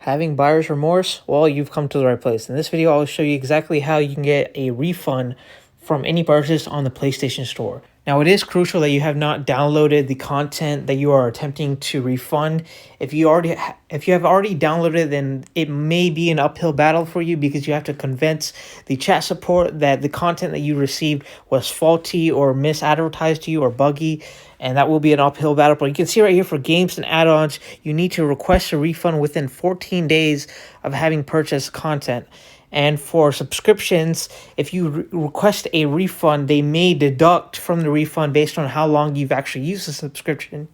Having buyer's remorse? Well, you've come to the right place. In this video, I'll show you exactly how you can get a refund from any purchase on the PlayStation Store. Now, it is crucial that you have not downloaded the content that you are attempting to refund. If you have already downloaded, then it may be an uphill battle for you because you have to convince the chat support that the content that you received was faulty or misadvertised to you or buggy, and that will be an uphill battle. But you can see right here for games and add-ons, you need to request a refund within 14 days of having purchased content. And for subscriptions, if you request a refund, they may deduct from the refund based on how long you've actually used the subscription.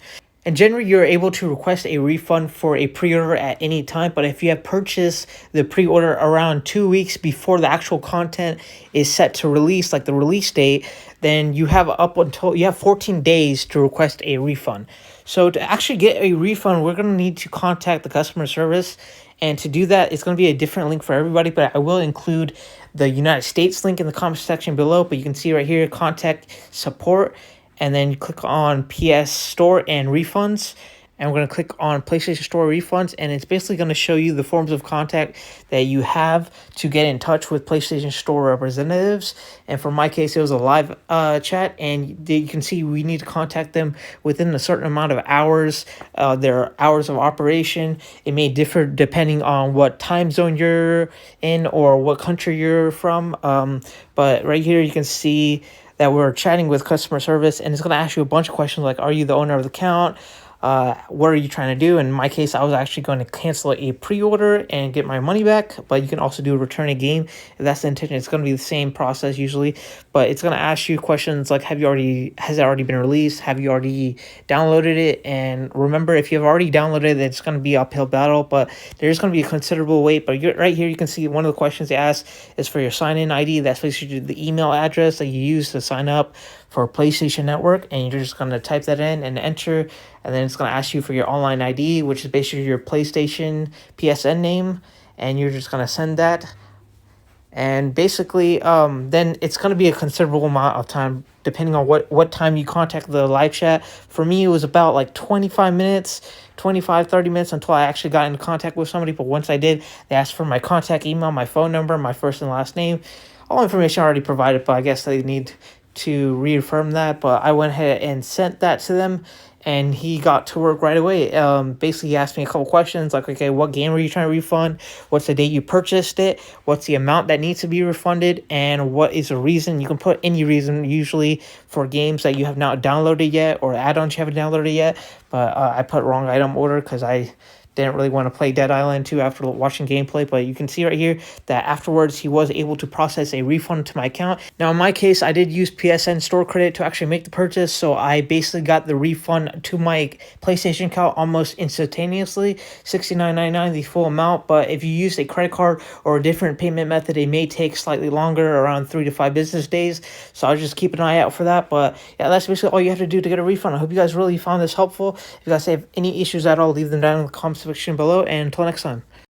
And generally, you're able to request a refund for a pre-order at any time. But if you have purchased the pre-order around 2 weeks before the actual content is set to release, like the release date, then you have 14 days to request a refund. So to actually get a refund, we're going to need to contact the customer service. And to do that, it's going to be a different link for everybody, but I will include the United States link in the comment section below. But you can see right here, contact support, and then you click on PS Store and refunds. And we're going to click on PlayStation Store refunds, and it's basically going to show you the forms of contact that you have to get in touch with PlayStation Store representatives. And for my case, it was a live chat, and you can see we need to contact them within a certain amount of hours. Their hours of operation, it may differ depending on what time zone you're in or what country you're from. But right here, you can see that we're chatting with customer service, and it's going to ask you a bunch of questions like, are you the owner of the account? What are you trying to do? In my case, I was actually going to cancel a pre-order and get my money back, but you can also do a return a game if that's the intention. It's going to be the same process usually, but it's going to ask you questions like, has it already been released? Have you already downloaded it? And remember, if you've already downloaded it, it's going to be an uphill battle, but there's going to be a considerable wait. But right here, you can see one of the questions they ask is for your sign-in ID. That's basically the email address that you use to sign up for PlayStation Network, and you're just going to type that in and enter, and then it's going to ask you for your online ID, which is basically your PlayStation PSN name, and you're just going to send that. And basically, then it's going to be a considerable amount of time, depending on what time you contact the live chat. For me, it was about like 25 minutes, 30 minutes until I actually got into contact with somebody. But once I did, they asked for my contact email, my phone number, my first and last name. All information already provided, but I guess they need to reaffirm that. But I went ahead and sent that to them, and he got to work right away. Basically, he asked me a couple questions like, okay, what game are you trying to refund? What's the date you purchased it? What's the amount that needs to be refunded? And what is the reason? You can put any reason, usually for games that you have not downloaded yet or add-ons you haven't downloaded yet. But I put wrong item order because I didn't really want to play Dead Island 2 after watching gameplay. But you can see right here that afterwards he was able to process a refund to my account. Now in my case, I did use PSN store credit to actually make the purchase, so I basically got the refund to my PlayStation account almost instantaneously, $69.99, the full amount. But if you use a credit card or a different payment method, it may take slightly longer, around 3 to 5 business days. So I'll just keep an eye out for that. But yeah, that's basically all you have to do to get a refund. I hope you guys really found this helpful. If you guys have any issues at all, leave them down in the comments section below, and until next time.